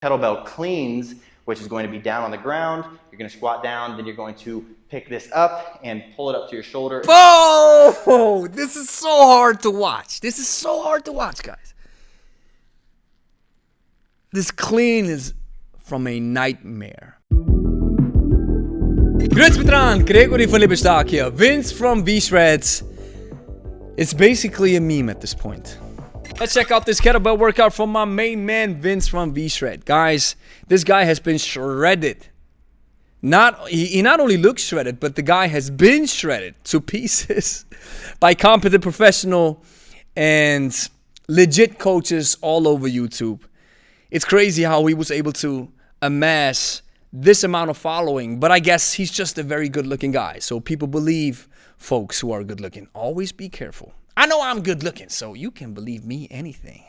Kettlebell cleans, which is going to be down on the ground. You're going to squat down, then you're going to pick this up and pull it up to your shoulder. Oh, this is so hard to watch. This is so hard to watch, guys. This clean is from a nightmare. Grüß mich dran, Gregory von Lebe stark here. Vince from V-Shreds. It's basically a meme at this point. Let's check out this kettlebell workout from my main man, Vince from V-Shred. Guys, this guy has been shredded. He not only looks shredded, but the guy has been shredded to pieces by competent professional and legit coaches all over YouTube. It's crazy how he was able to amass this amount of following, but I guess he's just a very good looking guy. So people believe folks who are good looking. Always be careful. I know I'm good looking, so you can believe me anything.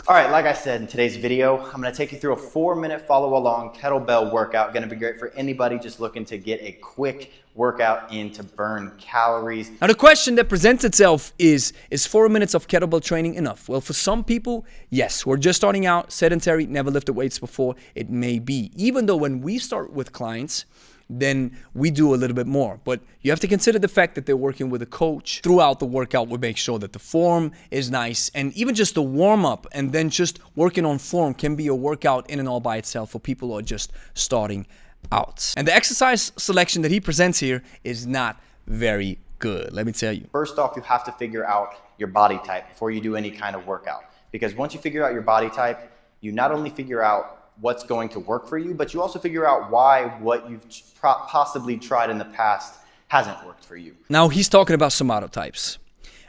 All right, like I said in today's video, I'm going to take you through a 4-minute follow-along kettlebell workout. Going to be great for anybody just looking to get a quick workout in to burn calories. Now the question that presents itself is 4 minutes of kettlebell training enough? Well, for some people, yes. Who are just starting out, sedentary, never lifted weights before, it may be. Even though when we start with clients, then we do a little bit more. But you have to consider the fact that they're working with a coach. Throughout the workout, we make sure that the form is nice. And even just the warm-up and then just working on form can be a workout in and all by itself for people who are just starting out. And the exercise selection that he presents here is not very good, let me tell you. First off, you have to figure out your body type before you do any kind of workout. Because once you figure out your body type, you not only figure out what's going to work for you, but you also figure out why what you've possibly tried in the past hasn't worked for you. Now he's talking about somatotypes.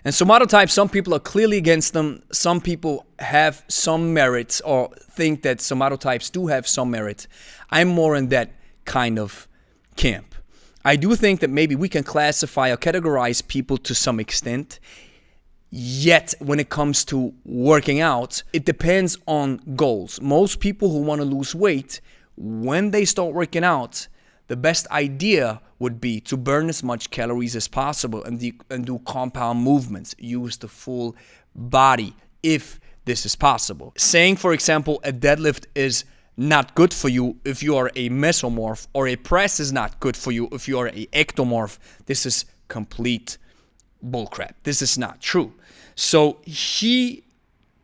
And somatotypes, some people are clearly against them. Some people have some merit or think that somatotypes do have some merit. I'm more in that kind of camp. I do think that maybe we can classify or categorize people to some extent. Yet, when it comes to working out, it depends on goals. Most people who want to lose weight, when they start working out, the best idea would be to burn as much calories as possible and do compound movements. Use the full body if this is possible. Saying, for example, a deadlift is not good for you if you are a mesomorph, or a press is not good for you if you are a ectomorph. This is complete bullcrap. This is not true. So he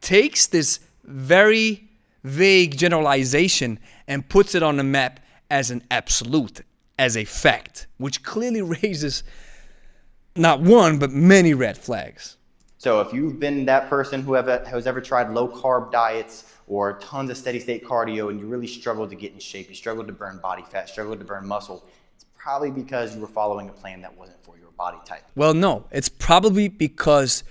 takes this very vague generalization and puts it on the map as an absolute, as a fact, which clearly raises not one, but many red flags. So if you've been that person who has ever tried low-carb diets or tons of steady-state cardio and you really struggled to get in shape, you struggled to burn body fat, struggled to burn muscle, it's probably because you were following a plan that wasn't for your body type. Well, no, it's probably because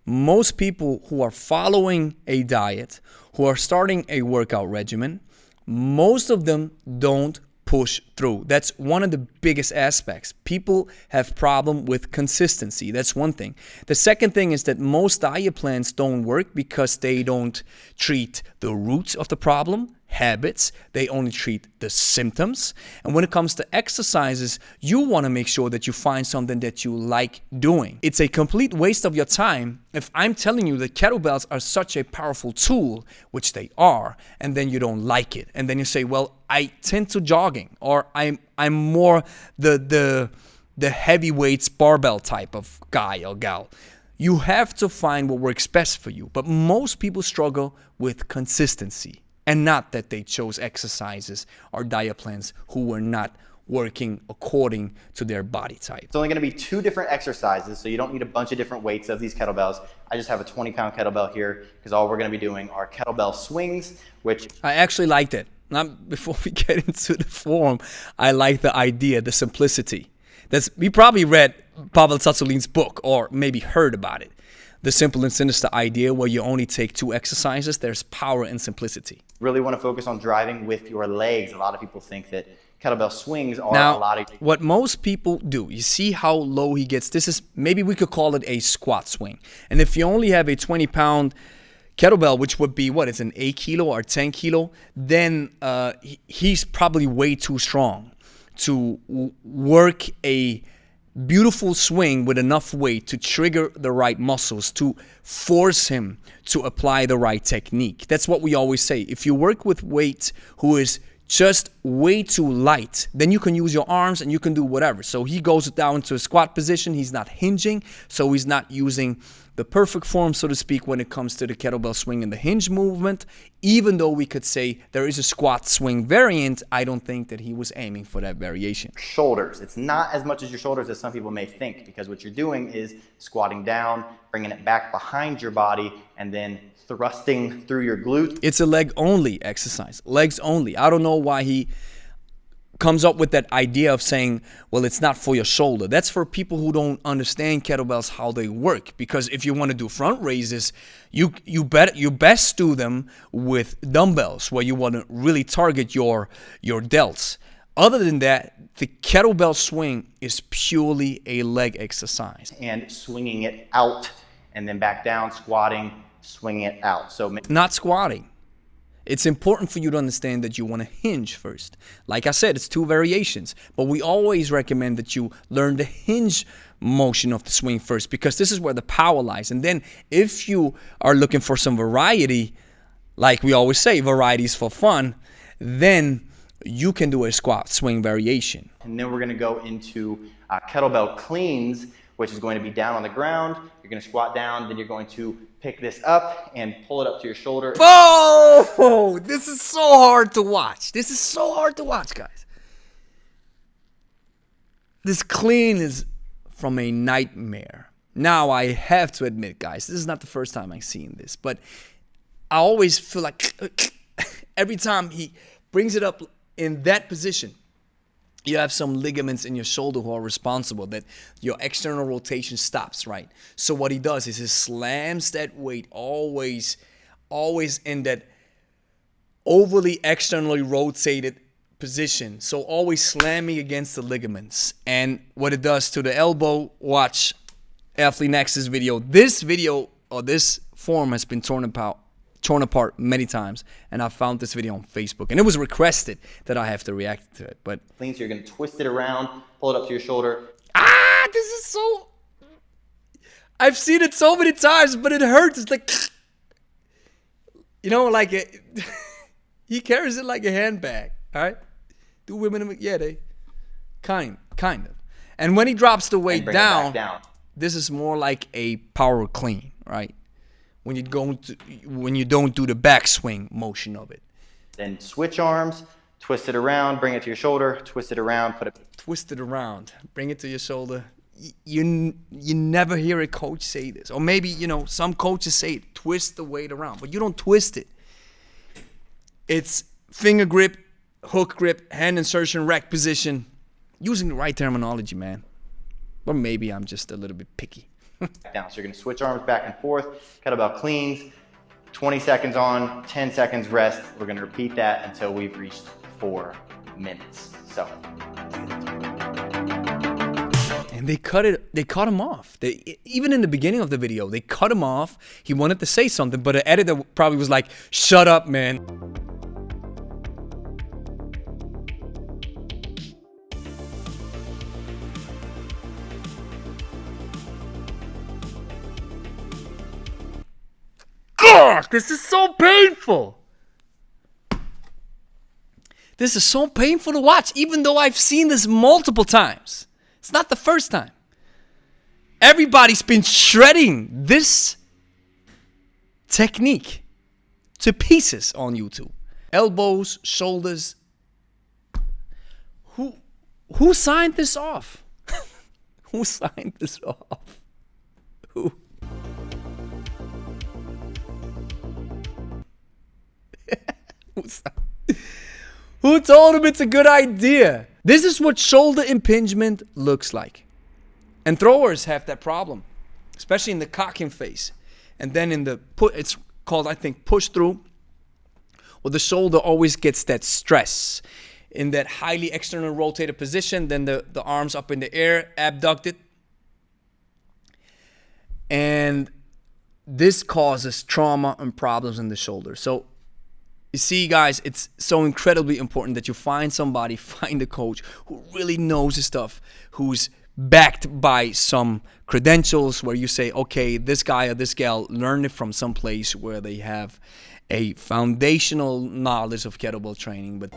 most people who are following a diet, who are starting a workout regimen, most of them don't push through. That's one of the biggest aspects. People have problem with consistency. That's one thing. The second thing is that most diet plans don't work because they don't treat the roots of the problem, habits. They only treat the symptoms. And when it comes to exercises, you want to make sure that you find something that you like doing. It's a complete waste of your time if I'm telling you that kettlebells are such a powerful tool, which they are, and then you don't like it. And then you say, well, I tend to jogging, or I'm more the heavyweights barbell type of guy or gal. You have to find what works best for you. But most people struggle with consistency. And not that they chose exercises or diet plans who were not working according to their body type. It's only going to be 2 different exercises, so you don't need a bunch of different weights of these kettlebells. I just have a 20-pound kettlebell here because all we're going to be doing are kettlebell swings, which I actually liked it. Now, before we get into the form, I like the idea, the simplicity. We probably read Pavel Tsatsoulin's book or maybe heard about it. The simple and sinister idea where you only take 2 exercises, there's power in simplicity. Really want to focus on driving with your legs. A lot of people think that kettlebell swings are now, a lot of... what most people do, you see how low he gets? This is, maybe we could call it a squat swing. And if you only have a 20-pound kettlebell, which would be, what, it's an 8 kilo or 10 kilo, then he's probably way too strong to work a beautiful swing with enough weight to trigger the right muscles, to force him to apply the right technique. That's what we always say. If you work with weight who is just way too light, then you can use your arms and you can do whatever. So he goes down into a squat position. He's not hinging, so he's not using the perfect form, so to speak, when it comes to the kettlebell swing and the hinge movement. Even though we could say there is a squat swing variant, I don't think that he was aiming for that variation. Shoulders. It's not as much as your shoulders as some people may think, because what you're doing is squatting down, bringing it back behind your body, and then thrusting through your glutes. It's a leg only exercise, legs only. I don't know why he comes up with that idea of saying, well, it's not for your shoulder. That's for people who don't understand kettlebells, how they work. Because if you want to do front raises, you best do them with dumbbells, where you want to really target your delts. Other than that, the kettlebell swing is purely a leg exercise. And swinging it out and then back down, squatting, swinging it out. So not squatting. It's important for you to understand that you want to hinge first. Like I said, it's 2 variations, but we always recommend that you learn the hinge motion of the swing first, because this is where the power lies. And then if you are looking for some variety, like we always say, varieties for fun, then you can do a squat swing variation. And then we're going to go into kettlebell cleans, which is going to be down on the ground. You're going to squat down, then you're going to pick this up and pull it up to your shoulder. Oh, this is so hard to watch. This is so hard to watch, guys. This clean is from a nightmare. Now, I have to admit, guys, this is not the first time I've seen this, but I always feel like every time he brings it up in that position, you have some ligaments in your shoulder who are responsible that your external rotation stops, right? So what he does is he slams that weight always in that overly externally rotated position. So always slamming against the ligaments. And what it does to the elbow, watch Athlean-X's video. This video, or this form, has been torn apart many times, and I found this video on Facebook, and it was requested that I have to react to it. But clean, so you're going to twist it around, pull it up to your shoulder. This is so, I've seen it so many times, but it hurts. It's like, you know, like he carries it like a handbag. All right, do women? Yeah, they kind of. And when he drops the weight down, this is more like a power clean, right? When you don't do the backswing motion of it. Then switch arms, twist it around, bring it to your shoulder, twist it around, twist it around, bring it to your shoulder. You never hear a coach say this, or maybe some coaches say it, twist the weight around, but you don't twist it. It's finger grip, hook grip, hand insertion, rack position, using the right terminology, man. Or maybe I'm just a little bit picky. Down. So you're going to switch arms back and forth, kettlebell cleans, 20 seconds on, 10 seconds rest. We're going to repeat that until we've reached 4 minutes. So. And they cut him off. Even in the beginning of the video, they cut him off. He wanted to say something, but the editor probably was like, shut up, man. This is so painful. This is so painful to watch, even though I've seen this multiple times. It's not the first time. Everybody's been shredding this technique to pieces on YouTube. Elbows, shoulders. Who signed this off? Who signed this off? Who? Who told him it's a good idea? This is what shoulder impingement looks like. And throwers have that problem, especially in the cocking phase. And then in the it's called, I think, push through, where the shoulder always gets that stress. In that highly external rotated position, then the arms up in the air, abducted. And this causes trauma and problems in the shoulder. So you see, guys, it's so incredibly important that you find somebody, find a coach who really knows his stuff, who's backed by some credentials where you say, okay, this guy or this gal learned it from some place where they have a foundational knowledge of kettlebell training. But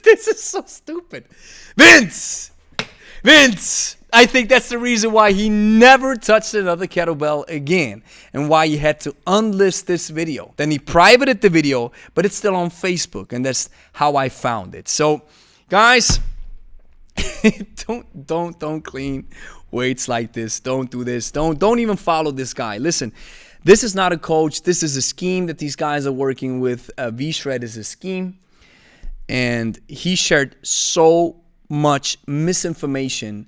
this is so stupid. Vince, I think that's the reason why he never touched another kettlebell again, and why he had to unlist this video. Then he privated the video, but it's still on Facebook, and that's how I found it. So, guys, don't clean weights like this. Don't do this. Don't even follow this guy. Listen, this is not a coach. This is a scheme that these guys are working with. V-Shred is a scheme, and he shared so much misinformation,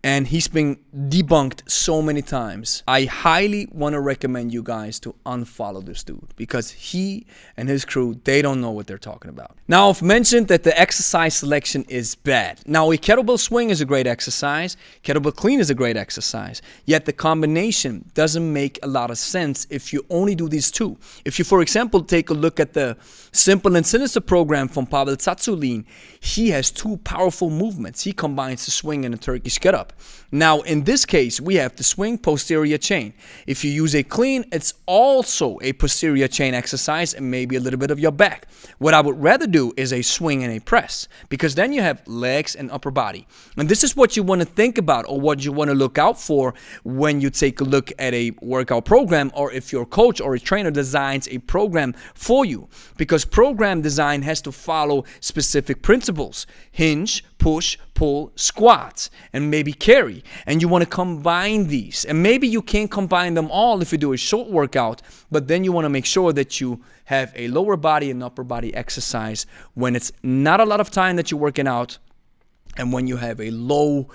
and he's been debunked so many times. I highly want to recommend you guys to unfollow this dude, because he and his crew, they don't know what they're talking about. Now, I've mentioned that the exercise selection is bad. Now, a kettlebell swing is a great exercise. Kettlebell clean is a great exercise. Yet the combination doesn't make a lot of sense if you only do these two. If you, for example, take a look at the Simple and Sinister program from Pavel Tsatsouline, he has two powerful movements. He combines the swing and a Turkish get-up. Now, in this case, we have the swing, posterior chain. If you use a clean, it's also a posterior chain exercise and maybe a little bit of your back. What I would rather do is a swing and a press, because then you have legs and upper body. And this is what you want to think about, or what you want to look out for when you take a look at a workout program, or if your coach or a trainer designs a program for you. Because program design has to follow specific principles: hinge, push, pull, squats, and maybe carry. And you want to combine these. And maybe you can't combine them all if you do a short workout, but then you want to make sure that you have a lower body and upper body exercise when it's not a lot of time that you're working out, and when you have a low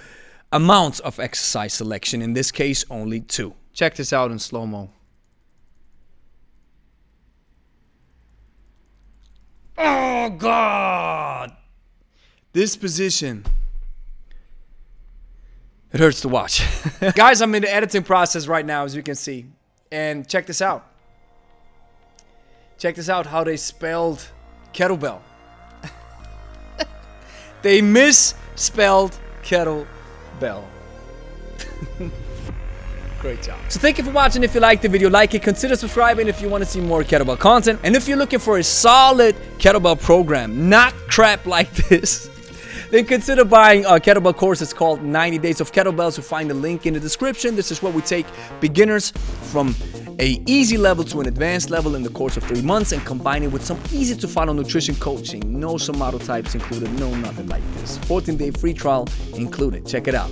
amount of exercise selection, in this case only 2. Check this out in slow-mo. Oh God! This position, it hurts to watch. Guys, I'm in the editing process right now, as you can see. And check this out. Check this out, how they spelled kettlebell. They misspelled kettlebell. Great job. So thank you for watching. If you liked the video, like it, consider subscribing if you want to see more kettlebell content. And if you're looking for a solid kettlebell program, not crap like this, then consider buying a kettlebell course. It's called 90 Days of Kettlebells. You'll find the link in the description. This is where we take beginners from a easy level to an advanced level in the course of 3 months, and combine it with some easy to follow nutrition coaching. No somato types included, no nothing like this. 14-day free trial included. Check it out.